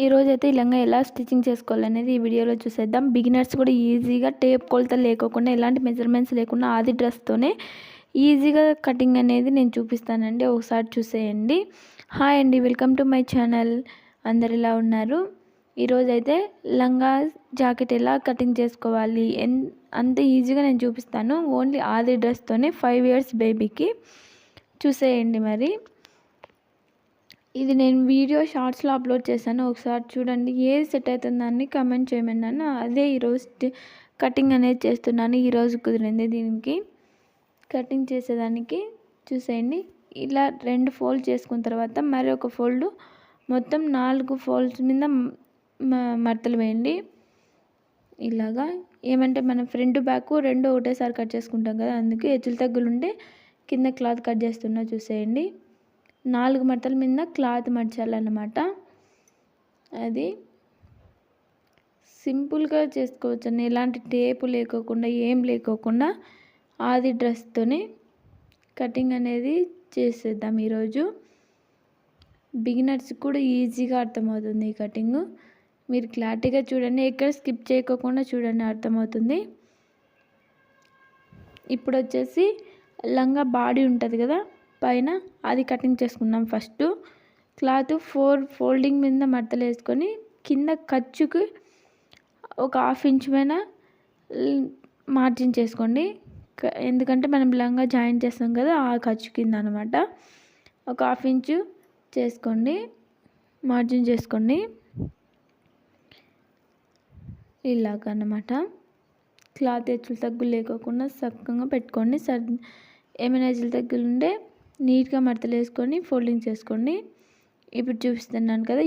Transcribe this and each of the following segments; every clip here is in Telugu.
ఈరోజైతే ఈ లంగా ఎలా స్టిచ్చింగ్ చేసుకోవాలనేది ఈ వీడియోలో చూసేద్దాం. బిగినర్స్ కూడా ఈజీగా టేప్ కొలతలు లేకోకుండా ఎలాంటి మెజర్మెంట్స్ లేకుండా ఆది డ్రెస్తోనే ఈజీగా కటింగ్ అనేది నేను చూపిస్తానండి. ఒకసారి చూసేయండి. హాయ్ అండి, వెల్కమ్ టు మై ఛానల్. అందరు ఎలా ఉన్నారు? ఈరోజైతే లంగా జాకెట్ ఎలా కటింగ్ చేసుకోవాలి అంత ఈజీగా నేను చూపిస్తాను. ఓన్లీ ఆది డ్రెస్తోనే 5 years బేబీకి. చూసేయండి. మరి ఇది నేను వీడియో షార్ట్స్లో అప్లోడ్ చేశాను, ఒకసారి చూడండి. ఏది సెట్ అవుతుందని కమెంట్ చేయమన్నాను. అదే ఈరోజు కటింగ్ అనేది చేస్తున్నాను. ఈరోజు కుదిరింది దీనికి కటింగ్ చేసేదానికి. చూసేయండి. ఇలా 2 ఫోల్డ్ చేసుకున్న తర్వాత మరి ఒక ఫోల్డ్ మొత్తం 4 ఫోల్డ్స్ మీద మడతలు వేయండి. ఇలాగా ఏమంటే మనం ఫ్రంట్ బ్యాక్ 2 ఒకటేసారి కట్ చేసుకుంటాం కదా, అందుకే హెచ్చులు తగ్గులుంటే కింద క్లాత్ కట్ చేస్తున్నా. చూసేయండి. 4 మడతల మీద క్లాత్ మడచాలన్నమాట. అది సింపుల్గా చేసుకోవచ్చు అండి. ఎలాంటి టేపు లేకోకుండా ఏం లేకోకుండా ఆది డ్రెస్తోనే కటింగ్ అనేది చేసేద్దాం. ఈరోజు బిగినర్స్ కూడా ఈజీగా అర్థమవుతుంది ఈ కటింగ్. మీరు క్లారిటీగా చూడండి, ఎక్కడ స్కిప్ చేయకోకుండా చూడండి, అర్థమవుతుంది. ఇప్పుడు వచ్చేసి లంగా బాడీ ఉంటుంది కదా పైన, అది కటింగ్ చేసుకున్నాం. ఫస్ట్ క్లాత్ 4 ఫోల్డింగ్ మీద మడతలు వేసుకొని కింద ఖర్చుకి ఒక 1/2 ఇంచ్ పైన మార్జిన్ చేసుకోండి. ఎందుకంటే మనం లంగా జాయిన్ చేస్తాం కదా, ఆ ఖర్చు కింద అనమాట. ఒక 1/2 ఇంచు చేసుకోండి, మార్జిన్ చేసుకోండి. ఇలాగన్నమాట. క్లాత్ హెచ్చులు తగ్గులు లేకోకుండా చక్కగా పెట్టుకోండి. ఏమైనా హెచ్చులు తగ్గులు ఉంటే నీట్గా మడతలు వేసుకొని ఫోల్డింగ్ చేసుకోండి. ఇప్పుడు చూపిస్తున్నాను కదా,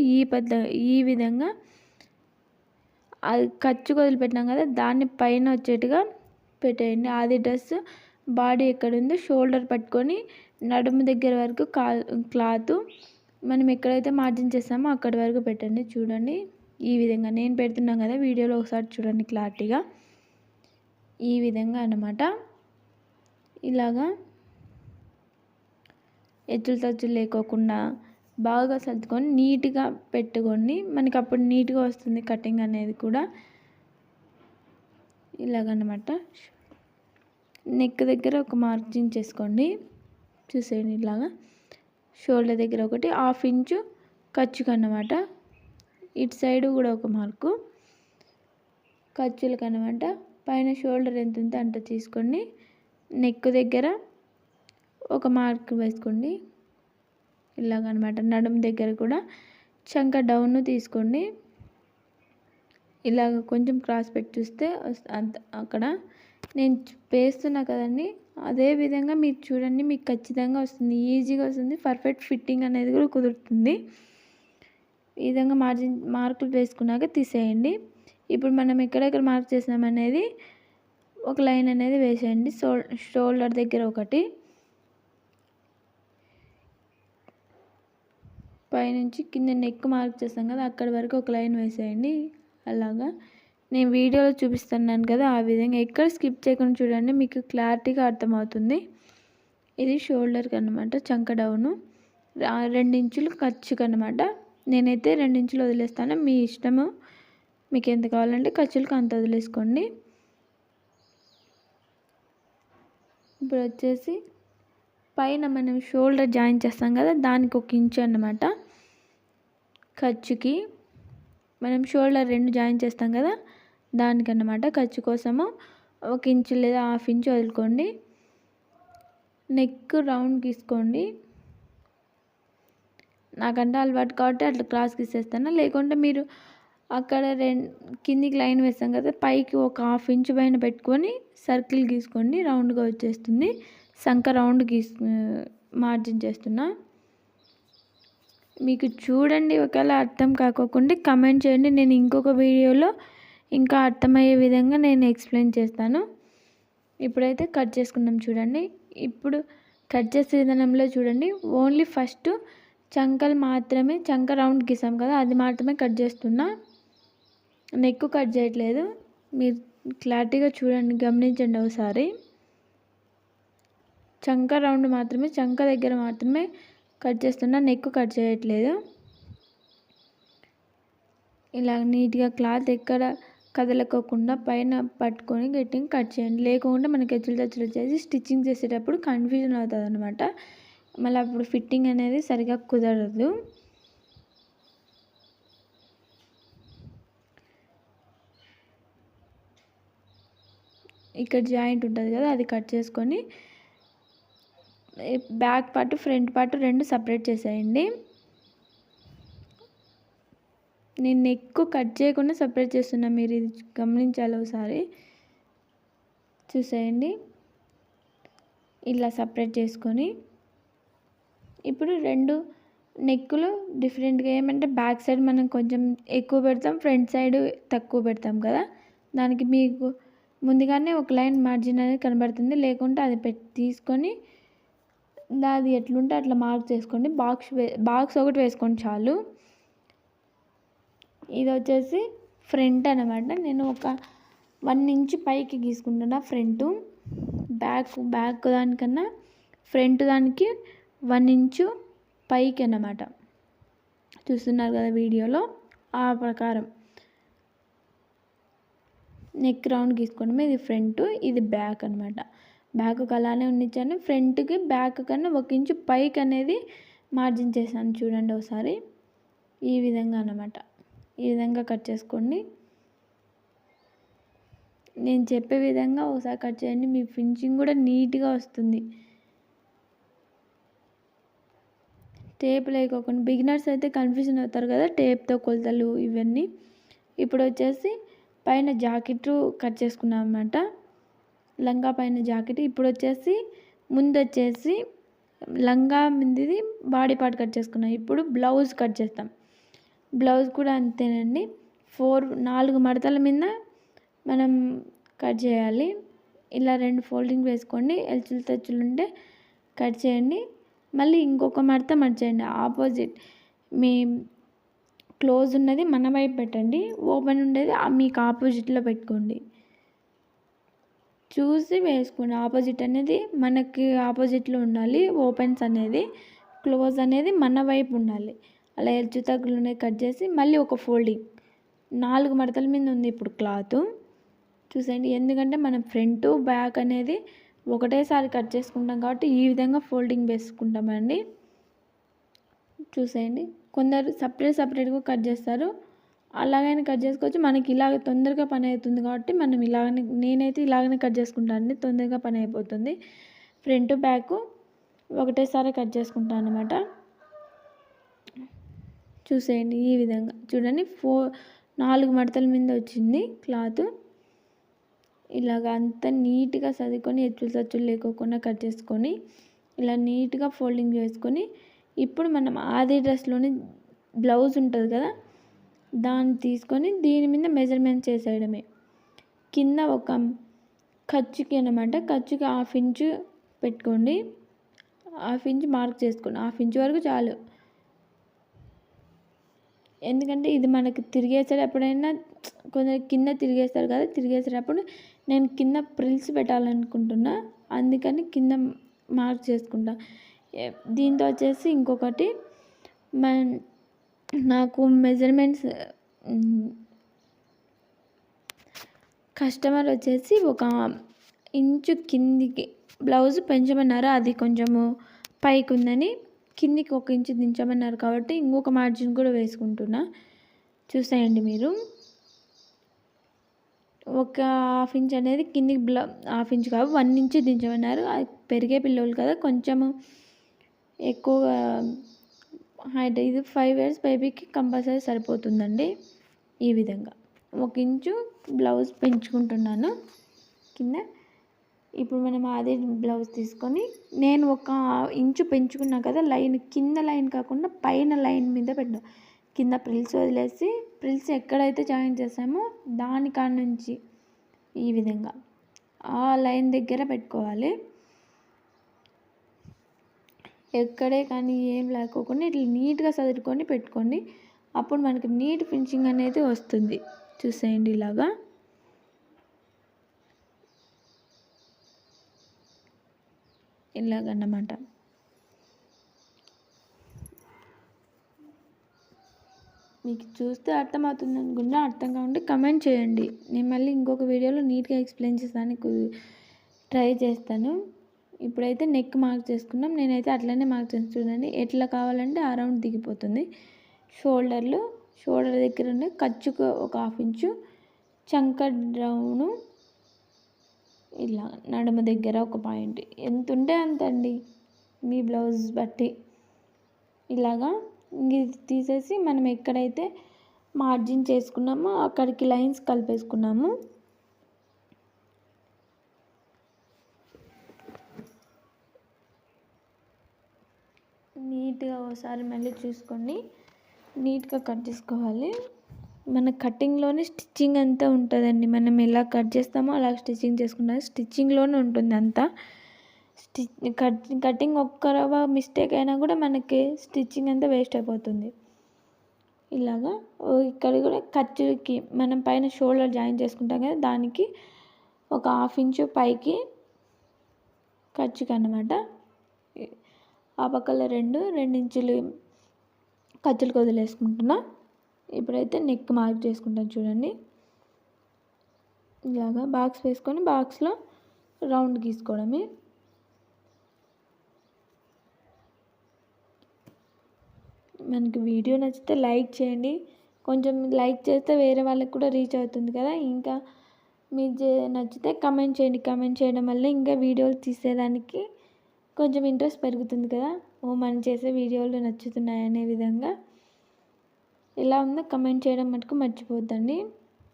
ఈ విధంగా అది ఖర్చు వదిలిపెట్టినాం కదా, దాన్ని పైన వచ్చేట్టుగా పెట్టేయండి. ఆది డ్రెస్ బాడీ ఎక్కడ ఉందో షోల్డర్ పట్టుకొని నడుము దగ్గర వరకు క్లాత్ మనం ఎక్కడైతే మార్జిన్ చేస్తామో అక్కడి వరకు పెట్టండి. చూడండి. ఈ విధంగా నేను పెడుతున్నాను కదా, వీడియోలో ఒకసారి చూడండి క్లారిటీగా. ఈ విధంగా అన్నమాట. ఇలాగా హెచ్చులు తచ్చులు లేకోకుండా బాగా సర్దుకొని నీట్గా పెట్టుకోండి. మనకి అప్పుడు నీట్గా వస్తుంది కటింగ్ అనేది కూడా. ఇలాగన్నమాట. నెక్ దగ్గర ఒక మార్జిన్ చేసుకోండి. చూసేయండి. ఇలాగా షోల్డర్ దగ్గర ఒకటి 1/2 ఇంచు ఖర్చుకు అన్నమాట. ఇటు సైడు కూడా ఒక మార్కు ఖర్చులకు అన్నమాట. పైన షోల్డర్ ఎంత ఉందో అంత తీసుకోండి. నెక్ దగ్గర ఒక మార్క్ వేసుకోండి. ఇలాగనమాట. నడుము దగ్గర కూడా చంక డౌన్ తీసుకోండి. ఇలాగ కొంచెం క్రాస్ పెట్టి చూస్తే అక్కడ నేను వేస్తున్నా కదండి, అదే విధంగా మీరు చూడండి, మీకు ఖచ్చితంగా వస్తుంది, ఈజీగా వస్తుంది. పర్ఫెక్ట్ ఫిట్టింగ్ అనేది కూడా కుదురుతుంది. ఈ విధంగా మార్కులు వేసుకున్నాక తీసేయండి. ఇప్పుడు మనం ఎక్కడెక్కడ మార్క్ చేసినామనేది ఒక లైన్ అనేది వేసేయండి. షోల్డర్ దగ్గర ఒకటి, పైనుంచి కింద నెక్ మార్క్ చేస్తాం కదా, అక్కడి వరకు ఒక లైన్ వేసేయండి. అలాగా నేను వీడియోలో చూపిస్తున్నాను కదా, ఆ విధంగా ఎక్కడ స్కిప్ చేయకుండా చూడండి, మీకు క్లారిటీగా అర్థమవుతుంది. ఇది షోల్డర్కి అన్నమాట, చంక డౌను 2 ఇంచులు ఖర్చుకు అన్నమాట. నేనైతే 2 ఇంచులు వదిలేస్తాను, మీ ఇష్టము. మీకు ఎంత కావాలంటే ఖర్చులకు అంత వదిలేసుకోండి. ఇప్పుడు వచ్చేసి పైన మనం షోల్డర్ జాయిన్ చేస్తాం కదా, దానికి 1 ఇంచు అన్నమాట. ఖర్చుకి మనం షోల్డర్ 2 జాయిన్ చేస్తాం కదా, దానికన్నమాట. ఖర్చు కోసము 1 ఇంచు లేదా 1/2 ఇంచు వదులుకోండి. నెక్ రౌండ్ గీసుకోండి. నాకంటే అలవాటు కాబట్టి అట్లా క్రాస్ గీసేస్తాను. లేకుంటే మీరు అక్కడ కిందికి లైన్ వేస్తాం కదా, పైకి ఒక 1/2 ఇంచు పైన పెట్టుకొని సర్కిల్ గీసుకోండి, రౌండ్గా వచ్చేస్తుంది. సంక రౌండ్ మార్జిన్ చేస్తున్నా. మీకు చూడండి, ఒకవేళ అర్థం కాకోకుండా కమెంట్ చేయండి. నేను ఇంకొక వీడియోలో ఇంకా అర్థమయ్యే విధంగా నేను ఎక్స్ప్లెయిన్ చేస్తాను. ఇప్పుడైతే కట్ చేసుకున్నాం చూడండి. ఇప్పుడు కట్ చేసే విధానంలో చూడండి, ఓన్లీ ఫస్ట్ చంకలు మాత్రమే, చంక రౌండ్ గీసాం కదా, అది మాత్రమే కట్ చేస్తున్నా, నెక్ కట్ చేయట్లేదు. మీరు క్లారిటీగా చూడండి, గమనించండి ఒకసారి. చంక రౌండ్ మాత్రమే, చంక దగ్గర మాత్రమే కట్ చేస్తున్నా, నెక్ కట్ చేయట్లేదు. ఇలా నీట్గా క్లాత్ ఎక్కడ కదలకోకుండా పైన పట్టుకొని గట్టిగా కట్ చేయండి. లేకుండా మనకి హెచ్చులు తచ్చులు వచ్చేసి స్టిచ్చింగ్ చేసేటప్పుడు కన్ఫ్యూజన్ అవుతుంది అనమాట. మళ్ళీ అప్పుడు ఫిట్టింగ్ అనేది సరిగా కుదరదు. ఇక్కడ జాయింట్ ఉంటుంది కదా, అది కట్ చేసుకొని బ్యాక్ పార్ట్ ఫ్రంట్ పార్ట్ రెండు సపరేట్ చేసేయండి. నేను నెక్ కట్ చేయకుండా సపరేట్ చేస్తున్నా, మీరు ఇది గమనించాలి ఒకసారి. చూసేయండి, ఇలా సపరేట్ చేసుకొని ఇప్పుడు రెండు నెక్కులు డిఫరెంట్గా ఏమంటే బ్యాక్ సైడ్ మనం కొంచెం ఎక్కువ పెడతాం, ఫ్రంట్ సైడ్ తక్కువ పెడతాం కదా. దానికి మీకు ముందుగానే ఒక లైన్ మార్జిన్ అనేది కనబడుతుంది. లేకుంటే అది తీసుకొని అది ఎట్లుంటే అట్లా మార్క్ చేసుకోండి. బాక్స్ ఒకటి వేసుకోండి చాలు. ఇది వచ్చేసి ఫ్రంట్ అనమాట. నేను ఒక 1 ఇంచ్ పైకి గీసుకుంటున్నా ఫ్రంట్. బ్యాక్ దానికన్నా ఫ్రంట్ దానికి 1 ఇంచు పైకి అన్నమాట. చూస్తున్నారు కదా వీడియోలో, ఆ ప్రకారం నెక్ రౌండ్ గీసుకోవడమే. ఇది ఫ్రంట్, ఇది బ్యాక్ అనమాట. బ్యాక్ అలానే ఉండించాను, ఫ్రంట్కి బ్యాక్ కన్నా 1 ఇంచు పైకి అనేది మార్జిన్ చేశాను. చూడండి ఒకసారి, ఈ విధంగా అన్నమాట. ఈ విధంగా కట్ చేసుకోండి. నేను చెప్పే విధంగా ఒకసారి కట్ చేయండి, మీ ఫినిషింగ్ కూడా నీట్గా వస్తుంది. టేప్ లేకోకుండా బిగినర్స్ అయితే కన్ఫ్యూజన్ అవుతారు కదా, టేప్తో కొలతలు ఇవన్నీ. ఇప్పుడు వచ్చేసి పైన జాకెట్ కట్ చేసుకున్నాం అన్నమాట, లంగా పైన జాకెట్. ఇప్పుడు వచ్చేసి ముందు వచ్చేసి లంగా మీది బాడీ పార్ట్ కట్ చేసుకున్నాం. ఇప్పుడు బ్లౌజ్ కట్ చేస్తాం. బ్లౌజ్ కూడా అంతేనండి, 4 మడతల మీద మనం కట్ చేయాలి. ఇలా 2 ఫోల్డింగ్ వేసుకోండి, ఎల్చులు తచ్చులు ఉంటే కట్ చేయండి. మళ్ళీ ఇంకొక మడత చేయండి. ఆపోజిట్ మీ క్లోజ్ ఉన్నది మన వైపు పెట్టండి, ఓపెన్ ఉండేది మీకు ఆపోజిట్లో పెట్టుకోండి. చూసి వేసుకోండి. ఆపోజిట్ అనేది మనకి ఆపోజిట్లో ఉండాలి, ఓపెన్స్ అనేది క్లోజ్ అనేది మన వైపు ఉండాలి. అలా హెచ్చు తగ్గులు కట్ చేసి మళ్ళీ ఒక ఫోల్డింగ్ 4 మడతల మీద ఉంది ఇప్పుడు క్లాత్. చూసేయండి, ఎందుకంటే మనం ఫ్రంట్ బ్యాక్ అనేది ఒకటేసారి కట్ చేసుకుంటాం కాబట్టి ఈ విధంగా ఫోల్డింగ్ వేసుకుంటామండి. చూసేయండి, కొందరు సపరేట్గా కట్ చేస్తారు, అలాగైనా కట్ చేసుకోవచ్చు. మనకి ఇలాగ తొందరగా పని అవుతుంది కాబట్టి మనం నేనైతే ఇలాగనే కట్ చేసుకుంటాను, తొందరగా పని అయిపోతుంది. ఫ్రంట్ బ్యాక్ ఒకటేసారి కట్ చేసుకుంటాను అనమాట. చూసేయండి, ఈ విధంగా చూడండి, 4 మడతల మీద వచ్చింది క్లాత్. ఇలాగ అంతా నీట్గా చదువుకొని హెచ్చులు తచ్చులు లేకోకుండా కట్ చేసుకొని ఇలా నీట్గా ఫోల్డింగ్ చేసుకొని ఇప్పుడు మనం ఆది డ్రెస్లోని బ్లౌజ్ ఉంటుంది కదా, దాన్ని తీసుకొని దీని మీద మెజర్మెంట్ చేసేయడమే. కింద ఒక ఖర్చుకి అనమాట, ఖర్చుకి 1/2 ఇంచు పెట్టుకోండి. 1/2 ఇంచు మార్క్ చేసుకోండి, 1/2 ఇంచు వరకు చాలు. ఎందుకంటే ఇది మనకి తిరిగేసేటప్పుడైనా కొంచెం కింద తిరిగేస్తారు కదా, తిరిగేసేటప్పుడు నేను కింద ప్రిల్స్ పెట్టాలనుకుంటున్నా, అందుకని కింద మార్క్ చేసుకుంటా. దీంతో వచ్చేసి ఇంకొకటి నాకు మెజర్మెంట్స్ కస్టమర్ వచ్చేసి 1 ఇంచు కిందికి బ్లౌజ్ పెంచమన్నారు, అది కొంచెము పైకి ఉందని కిందికి 1 ఇంచు దించమన్నారు కాబట్టి ఇంకొక మార్జిన్ కూడా వేసుకుంటున్నా. చూసేయండి మీరు, 1/2 ఇంచ్ అనేది కిందికి 1/2 ఇంచ్ కాదు 1 ఇంచు దించమన్నారు. అది పెరిగే పిల్లలు కదా, కొంచెము ఎక్కువ హైట్, ఇది 5 ఇయర్స్ బేబీకి కంపల్సరీ సరిపోతుందండి. ఈ విధంగా 1 ఇంచు బ్లౌజ్ పెంచుకుంటున్నాను కింద. ఇప్పుడు మనం అదే బ్లౌజ్ తీసుకొని నేను 1 ఇంచు పెంచుకున్నా కదా, లైన్ కింద లైన్ కాకుండా పైన లైన్ మీద పెట్టాం. కింద ప్రిల్స్ వదిలేసి ప్రిల్స్ ఎక్కడైతే జాయిన్ చేసామో దానికాడ నుంచి ఈ విధంగా ఆ లైన్ దగ్గర పెట్టుకోవాలి. ఎక్కడే కానీ ఏం లేకోకుండా ఇట్లా నీట్గా సదురుకొని పెట్టుకోండి, అప్పుడు మనకి నీట్ ఫినిషింగ్ అనేది వస్తుంది. చూసేయండి, ఇలాగా ఇలాగన్నమాట. మీకు చూస్తే అర్థమవుతుంది అనుకుంటా. అర్థం కాకుంటే కమెంట్ చేయండి. నేను మళ్ళీ ఇంకొక వీడియోలో నీట్గా ఎక్స్ప్లెయిన్ చేస్తానికి ట్రై చేస్తాను. ఇప్పుడైతే నెక్ మార్క్ చేసుకున్నాం. నేనైతే అట్లనే మార్క్ చేసి చూడండి. ఎట్లా కావాలంటే ఆ రౌండ్ దిగిపోతుంది. షోల్డర్ దగ్గర ఉండే ఖర్చుకు ఒక 1/2 ఇంచు, చంక రౌండ్ ఇలా నడుమ దగ్గర ఒక పాయింట్, ఎంత ఉంటే అంత అండి మీ బ్లౌజ్ బట్టి. ఇలాగా ఇది తీసేసి మనం ఎక్కడైతే మార్జిన్ చేసుకున్నామో అక్కడికి లైన్స్ కలిపేసుకున్నాము. నీట్గా ఒకసారి మళ్ళీ చూసుకోండి. నీట్గా కట్ చేసుకోవాలి. మన కటింగ్లోనే స్టిచ్చింగ్ అంతా ఉంటుందండి. మనం ఎలా కట్ చేస్తామో అలా స్టిచ్చింగ్ చేసుకుంటాం. స్టిచ్చింగ్లోనే ఉంటుంది అంతా. కటింగ్ ఒక్క రవ్వ మిస్టేక్ అయినా కూడా మనకి స్టిచ్చింగ్ అంతా వేస్ట్ అయిపోతుంది. ఇలాగా ఇక్కడ కూడా ఖర్చుకి మనం పైన షోల్డర్ జాయిన్ చేసుకుంటాం కదా, దానికి ఒక 1/2 ఇంచు పైకి ఖర్చుకి అన్నమాట. ఆ పక్కల 2 ఇంచులు ఖర్చులకు వదిలేసుకుంటున్నా. ఇప్పుడైతే నెక్ మార్క్ చేసుకుంటాను చూడండి. ఇలాగా బాక్స్ వేసుకొని బాక్స్లో రౌండ్ గీసుకోవడమే. మనకి వీడియో నచ్చితే లైక్ చేయండి. కొంచెం లైక్ చేస్తే వేరే వాళ్ళకి కూడా రీచ్ అవుతుంది కదా. ఇంకా మీకు నచ్చితే కమెంట్ చేయండి. కమెంట్ చేయడం వల్ల ఇంకా వీడియోలు తీసేదానికి కొంచెం ఇంట్రెస్ట్ పెరుగుతుంది కదా. మనం చేసే వీడియోలు నచ్చుతున్నాయనే విధంగా. ఎలా ఉందో కమెంట్ చేయడం మటుకు మర్చిపోద్దండి.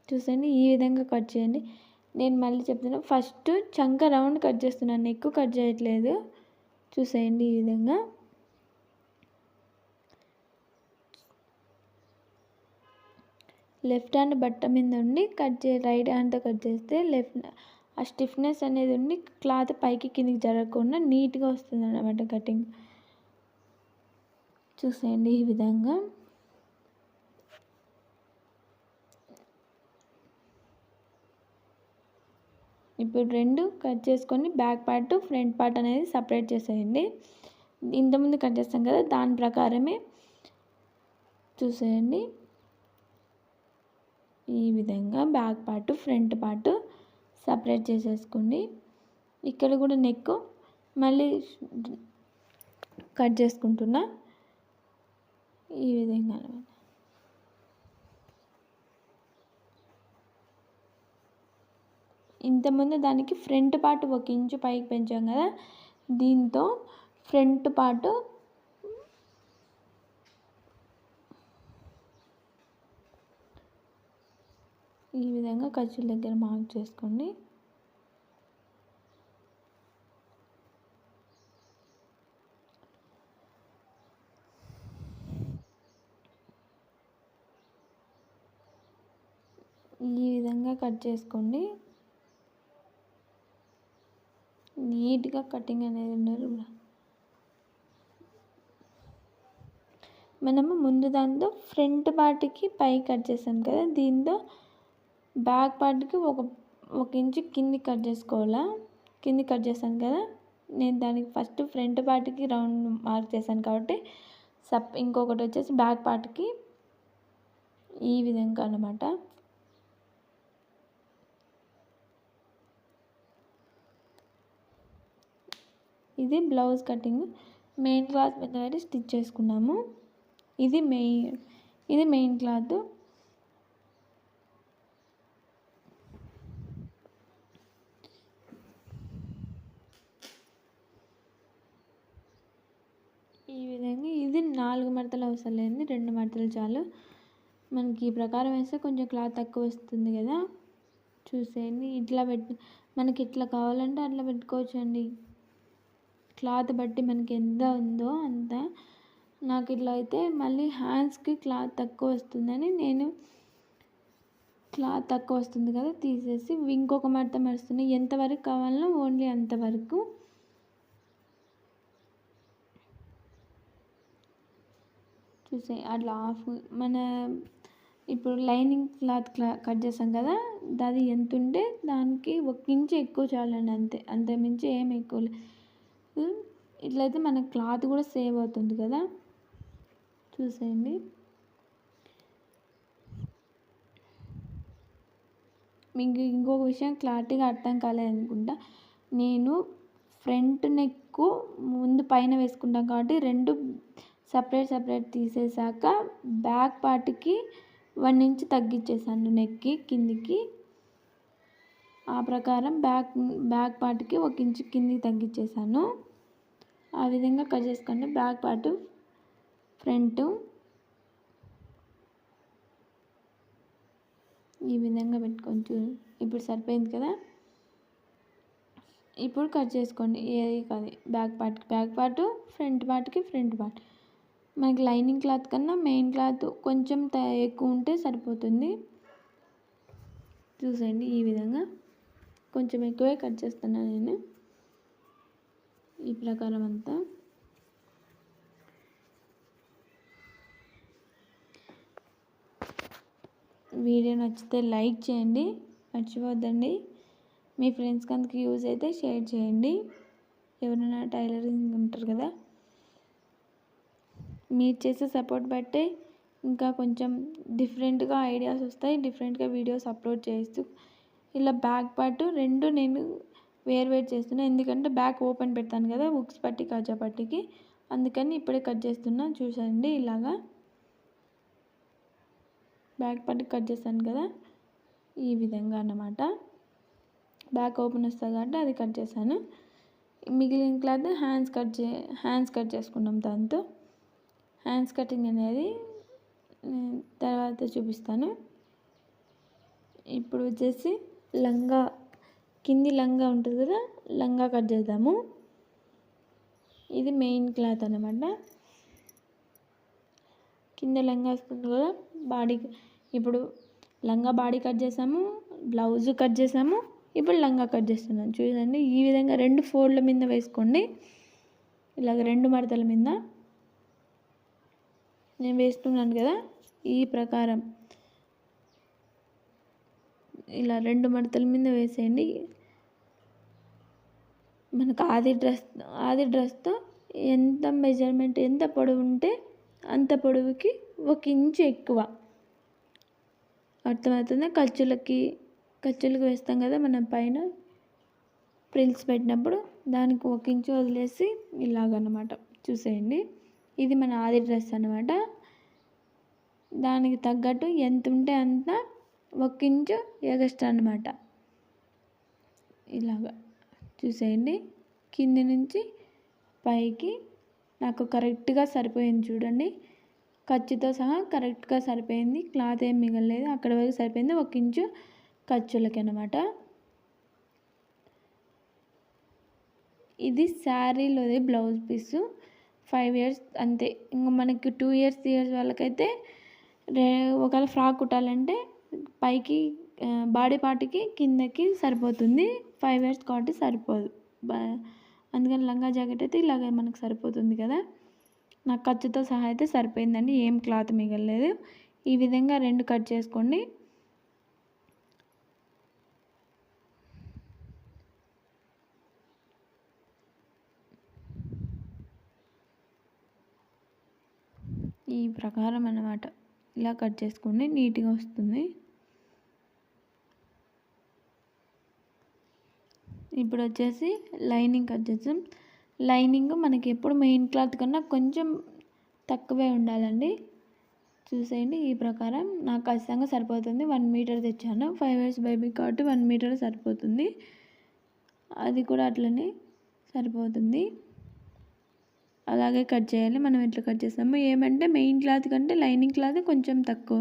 చూసండి, ఈ విధంగా కట్ చేయండి. నేను మళ్ళీ చెప్తున్నాను, ఫస్ట్ చంక రౌండ్ కట్ చేస్తున్నాను, నెక్ కట్ చేయట్లేదు. చూసేయండి ఈ విధంగా. లెఫ్ట్ హ్యాండ్ బట్ట మీద ఉండి రైట్ హ్యాండ్తో కట్ చేస్తే ఆ స్టిఫ్నెస్ అనేది ఉండి క్లాత్ పైకి కిందికి జరగకుండా నీట్గా వస్తుంది అన్నమాట కటింగ్. చూసేయండి ఈ విధంగా. ఇప్పుడు 2 కట్ చేసుకొని బ్యాక్ పార్ట్ ఫ్రంట్ పార్ట్ అనేది సపరేట్ చేసేయండి. ఇంతకుముందు కట్ చేస్తాం కదా, దాని ప్రకారమే చూసేయండి. ఈ విధంగా back part front part separate చేసేసుకోండి. ఇక్కడ కూడా నెక్ మళ్ళీ కట్ చేసుకుంటున్నా ఈ విధంగా అన్నమాట. ఇంతకుముందు దానికి ఫ్రంట్ పార్ట్ 1 ఇంచు పైకి పెంచాం కదా, దీంతో ఫ్రంట్ పార్ట్ ఈ విధంగా ఖర్చుల దగ్గర మార్క్ చేసుకోండి. ఈ విధంగా కట్ చేసుకోండి. నీట్గా కటింగ్ అనేది ఉండదు. మనము ముందు దాంతో ఫ్రంట్ పార్ట్కి పై కట్ చేసాం కదా, దీంతో బ్యాక్ పార్ట్కి ఒక ఇంచు కింది కట్ చేసుకోవాలా. కింది కట్ చేశాను కదా, నేను దానికి ఫస్ట్ ఫ్రంట్ పార్ట్కి రౌండ్ మార్క్ చేశాను కాబట్టి ఇంకొకటి వచ్చేసి బ్యాక్ పార్ట్కి ఈ విధంగా అన్నమాట. ఇది బ్లౌజ్ కటింగ్. మెయిన్ క్లాత్ మీద పెట్టి స్టిచ్ చేసుకున్నాము. ఇది మెయిన్ క్లాత్. ఈ విధంగా ఇది 4 మడతలు అవసరం లేని 2 మడతలు చాలు. మనకి ఈ ప్రకారం వేస్తే కొంచెం క్లాత్ తక్కువ వస్తుంది కదా. చూసేయండి, మనకి ఇట్లా కావాలంటే అట్లా పెట్టుకోవచ్చు అండి. క్లాత్ బట్టి మనకి ఎంత ఉందో అంత. నాకు ఇట్లా అయితే మళ్ళీ హ్యాండ్స్కి క్లాత్ తక్కువ వస్తుందని నేను క్లాత్ తక్కువ వస్తుంది కదా తీసేసి ఇంకొక మడత మరుస్తున్నాయి. ఎంతవరకు కావాలనో ఓన్లీ అంతవరకు. చూసే అట్లా మన ఇప్పుడు లైనింగ్ క్లాత్ కట్ చేసాం కదా, అది ఎంత ఉంటే దానికి 1 ఇంచు ఎక్కువ చాలండి, అంతే మించి ఏం ఎక్కువ. ఇట్లయితే మన క్లాత్ కూడా సేవ్ అవుతుంది కదా. చూసేయండి, మీకు ఇంకొక విషయం క్లారిటీగా అర్థం కాలేదనుకుంటా, నేను ఫ్రంట్ నెక్ ముందు పైన వేసుకుంటాం కాబట్టి 2 సపరేట్ తీసేసాక బ్యాక్ పార్ట్కి 1 ఇంచ్ తగ్గించేసాను నెక్కి కిందికి. ఆ ప్రకారం బ్యాక్ పార్ట్కి 1 ఇంచ్ కిందికి తగ్గించేసాను. ఆ విధంగా కట్ చేసుకోండి. బ్యాక్ పార్ట్ ఫ్రంట్ ఈ విధంగా పెట్టుకోవచ్చు. ఇప్పుడు సరిపోయింది కదా, ఇప్పుడు కట్ చేసుకోండి. ఏది కాదు, బ్యాక్ పార్ట్ ఫ్రంట్ పార్ట్. మనకి లైనింగ్ క్లాత్ కన్నా మెయిన్ క్లాత్ కొంచెం ఎక్కువ ఉంటే సరిపోతుంది. చూసేయండి, ఈ విధంగా కొంచెం ఎక్కువే కట్ చేస్తున్నాను నేను. ఈ ప్రకారం అంతా వీడియో నచ్చితే లైక్ చేయండి, మర్చిపోద్దండి. మీ ఫ్రెండ్స్కి అందుకు యూజ్ అయితే షేర్ చేయండి. ఎవరైనా టైలరింగ్ ఉంటారు కదా, మీరు చేసే సపోర్ట్ బట్టే ఇంకా కొంచెం డిఫరెంట్గా ఐడియాస్ వస్తాయి, డిఫరెంట్గా వీడియోస్ అప్లోడ్ చేస్తూ. ఇలా బ్యాక్ పార్ట్ 2 నేను వేరు చేస్తున్నా, ఎందుకంటే బ్యాక్ ఓపెన్ పెడతాను కదా హుక్స్ పట్టి కాజా పట్టికి, అందుకని ఇప్పుడే కట్ చేస్తున్నా. చూసండి, ఇలాగా బ్యాక్ పార్ట్ కట్ చేస్తాను కదా, ఈ విధంగా అన్నమాట. బ్యాక్ ఓపెన్ వస్తుంది కాబట్టి అది కట్ చేశాను. మిగిలిన క్లాత్ హ్యాండ్స్ కట్ చేసుకున్నాం. దాంతో హ్యాండ్స్ కటింగ్ అనేది తర్వాత చూపిస్తాను. ఇప్పుడు వచ్చేసి కింది లంగా ఉంటుంది కదా, లంగా కట్ చేద్దాము. ఇది మెయిన్ క్లాత్ అన్నమాట. కింద లంగా వేసుకుంది కదా, ఇప్పుడు లంగా బాడీ కట్ చేసాము, బ్లౌజ్ కట్ చేసాము, ఇప్పుడు లంగా కట్ చేస్తున్నాను. చూడండి, ఈ విధంగా 2 ఫోల్డ్ల మీద వేసుకోండి. ఇలాగ 2 మడతల మీద నేను వేస్తున్నాను కదా, ఈ ప్రకారం ఇలా 2 మడతల మీద వేసేయండి. మనకు ఆది డ్రెస్తో ఎంత మెజర్మెంట్, ఎంత పొడవు ఉంటే అంత పొడవుకి 1 ఇంచు ఎక్కువ. అర్థమవుతుందా? ఖర్చులకు వేస్తాం కదా మనం పైన ప్రిల్స్ పెట్టినప్పుడు, దానికి 1 ఇంచు వదిలేసి ఇలాగన్నమాట. చూసేయండి, ఇది మన ఆది డ్రెస్ అన్నమాట. దానికి తగ్గట్టు ఎంత ఉంటే అంత 1 ఇంచు ఎగస్ట్రా అన్నమాట. ఇలాగా చూసేయండి, కింది నుంచి పైకి నాకు కరెక్ట్గా సరిపోయింది. చూడండి, ఖర్చుతో సహా కరెక్ట్గా సరిపోయింది. క్లాత్ ఏం మిగలలేదు, అక్కడ వరకు సరిపోయింది. 1 ఇంచు ఖర్చులకి అన్నమాట. ఇది శారీలోది బ్లౌజ్ పీసు. 5 ఇయర్స్ అంతే. ఇంకా మనకి 2 ఇయర్స్ 3 ఇయర్స్ వాళ్ళకైతే ఒకవేళ ఫ్రాక్ కుట్టాలంటే పైకి బాడీ పార్ట్కి కిందకి సరిపోతుంది. 5 ఇయర్స్ కాబట్టి సరిపోదు. అందుకని లంగా జాకెట్ అయితే ఇలాగ మనకు సరిపోతుంది కదా. నాకు ఖర్చుతో సహా అయితే సరిపోయిందండి, ఏం క్లాత్ మిగలలేదు. ఈ విధంగా 2 కట్ చేసుకోండి. ఈ ప్రకారం అన్నమాట, ఇలా కట్ చేసుకోండి, నీట్గా వస్తుంది. ఇప్పుడు వచ్చేసి లైనింగ్ కట్ చేద్దాం. లైనింగ్ మనకి ఎప్పుడు మెయిన్ క్లాత్ కన్నా కొంచెం తక్కువే ఉండాలండి. చూసేయండి, ఈ ప్రకారం నాకు ఖచ్చితంగా సరిపోతుంది. 1 మీటర్ తెచ్చాను, 5 ఇయర్స్ బేబీ కాబట్టి 1 మీటర్ సరిపోతుంది. అది కూడా అట్లనే సరిపోతుంది. అలాగే కట్ చేయాలి. మనం ఎట్లా కట్ చేస్తాము, ఏమంటే మెయిన్ క్లాత్ కంటే లైనింగ్ క్లాత్ కొంచెం తక్కువ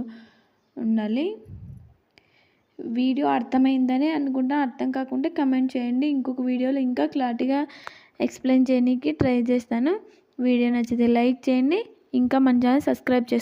ఉండాలి. వీడియో అర్థమైందని అనుకుంటా. అర్థం కాకుంటే కమెంట్ చేయండి, ఇంకొక వీడియోలో ఇంకా క్లారిటీగా ఎక్స్ప్లెయిన్ చేయడానికి ట్రై చేస్తాను. వీడియో నచ్చితే లైక్ చేయండి, ఇంకా మన ఛానల్ సబ్స్క్రైబ్ చేసుకోండి.